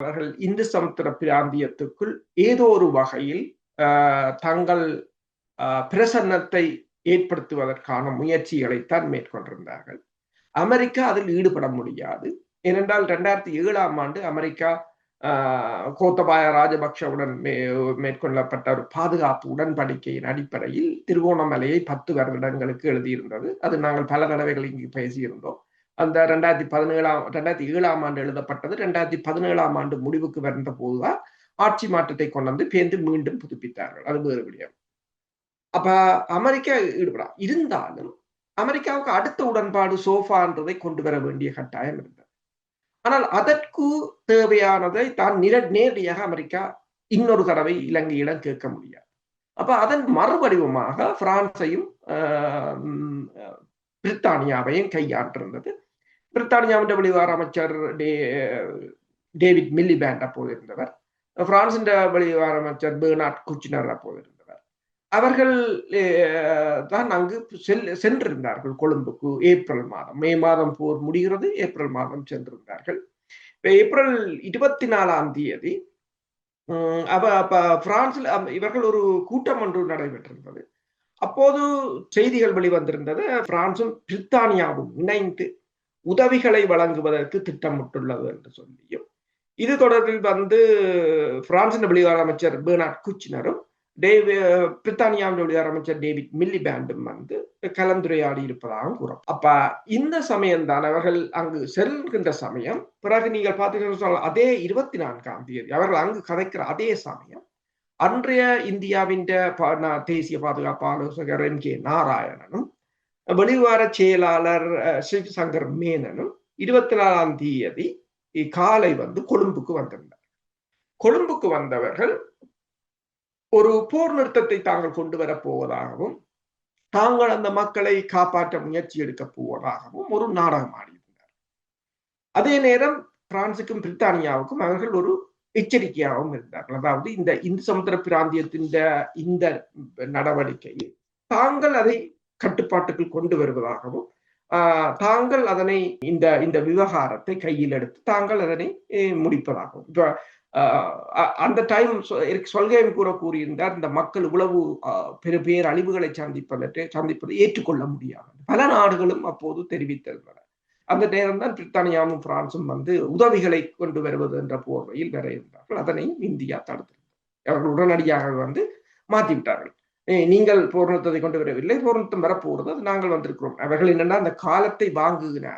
அவர்கள் இந்து சமுத்திர பிராந்தியத்துக்குள் ஏதோ ஒரு வகையில் தங்கள் பிரசன்னத்தை ஏற்படுத்துவதற்கான முயற்சிகளைத்தான் மேற்கொண்டிருந்தார்கள். அமெரிக்கா அதில் ஈடுபட முடியாது. ஏனென்றால் 2007 அமெரிக்கா கோத்தபாய ராஜபக்ஷவுடன் மேற்கொள்ளப்பட்ட ஒரு பாதுகாப்பு உடன்படிக்கையின் அடிப்படையில் திருகோணமலையை 10 வருடங்களுக்கு எழுதியிருந்தது. அது நாங்கள் பல தடவைகள் இங்கு பேசியிருந்தோம். அந்த 2007 எழுதப்பட்டது 2017 முடிவுக்கு வந்த போதுதான் ஆட்சி மாற்றத்தை கொண்டு வந்து பேர்ந்து மீண்டும் புதுப்பித்தார்கள். அது வேறு விடயம். அப்ப அமெரிக்கா ஈடுபடா இருந்தாலும் அமெரிக்காவுக்கு அடுத்த உடன்பாடு சோஃபான்றதை கொண்டு வர வேண்டிய கட்டாயம் இருந்தது. ஆனால் அதற்கு தேவையானதை தான் நேரடியாக அமெரிக்கா இன்னொரு தடவை இலங்கையிடம் கேட்க முடியாது. அப்ப அதன் மறுவடிவமாக பிரான்சையும் பிரித்தானியாவையும் கையாண்டிருந்தது. பிரித்தானியாவின் வெளிவார அமைச்சர் டேவிட் மில்லிபேண்ட் அப்போது இருந்தவர். பிரான்சின் வெளிவார அமைச்சர் பெர்னார்ட் குச்னர் அப்போது இருந்தவர். அவர்கள் தான் அங்கு சென்றிருந்தார்கள் கொழும்புக்கு ஏப்ரல் மாதம். மே மாதம் போர் முடிகிறது, ஏப்ரல் மாதம் சென்றிருந்தார்கள். ஏப்ரல் 24 பிரான்சில் இவர்கள் ஒரு கூட்டம் ஒன்று நடைபெற்றிருந்தது. அப்போது செய்திகள் வெளிவந்திருந்தது, பிரான்சும் பிரித்தானியாவும் இணைந்து உதவிகளை வழங்குவதற்கு திட்டமிட்டுள்ளது என்று சொல்லியும், இது தொடர்பில் பிரான்சின் வெளிவார அமைச்சர் பெர்னார்ட் குச்னரும் பிரித்தானியாவின் வெளிவார அமைச்சர் டேவிட் மில்லிபேண்டும் கலந்துரையாடி இருப்பதாகவும் கூறும். அப்ப இந்த சமயம்தான் அவர்கள் அங்கு செல்கின்ற சமயம். பிறகு நீங்கள் பார்த்தீங்கன்னா அதே 24 அவர்கள் அங்கு கதைக்கிற அதே சமயம் அன்றைய இந்தியாவின் தேசிய பாதுகாப்பு ஆலோசகர் என்.கே. நாராயணனும் வெளிவார செயலாளர் சிவசங்கர் மேனனும் 24 காலை கொழும்புக்கு வந்திருந்தார். கொழும்புக்கு வந்தவர்கள் ஒரு போர் நிறுத்தத்தை தாங்கள் கொண்டு வரப் போவதாகவும் தாங்கள் அந்த மக்களை காப்பாற்ற முயற்சி எடுக்க போவதாகவும் ஒரு நாடகம் ஆடியிருந்தார். அதே நேரம் பிரான்சுக்கும் பிரித்தானியாவுக்கும் அவர்கள் ஒரு எச்சரிக்கையாகவும் இருந்தார்கள். அதாவது இந்த இந்து சமுத்திர பிராந்தியத்தின் இந்த நடவடிக்கையில் தாங்கள் அதை கட்டுப்பாட்டுக்குள் கொண்டு வருவதாகவும் தாங்கள் அதனை இந்த விவகாரத்தை கையில் எடுத்து தாங்கள் அதனை முடிப்பதாகவும் அந்த டைம் சொல்கையும் கூறியிருந்தார், இந்த மக்கள் இவ்வளவு பேர் அழிவுகளை சந்திப்பதை ஏற்றுக்கொள்ள முடியாது. பல நாடுகளும் அப்போது தெரிவித்திருந்தன. அந்த நேரம் தான் பிரித்தானியாவும் பிரான்சும் உதவிகளை கொண்டு வருவது என்ற போர்வையில் வர இருந்தார்கள். அதனையும் இந்தியா தடுத்திருந்தது. அவர்கள் உடனடியாக மாற்றிவிட்டார்கள். நீங்கள் போர் நிறுத்தத்தை கொண்டு வரவில்லை, போர் நிறுத்தம் வரப்போகிறது, நாங்கள் வந்திருக்கிறோம். அவர்கள் என்னன்னா அந்த காலத்தை வாங்குகிறார்கள்.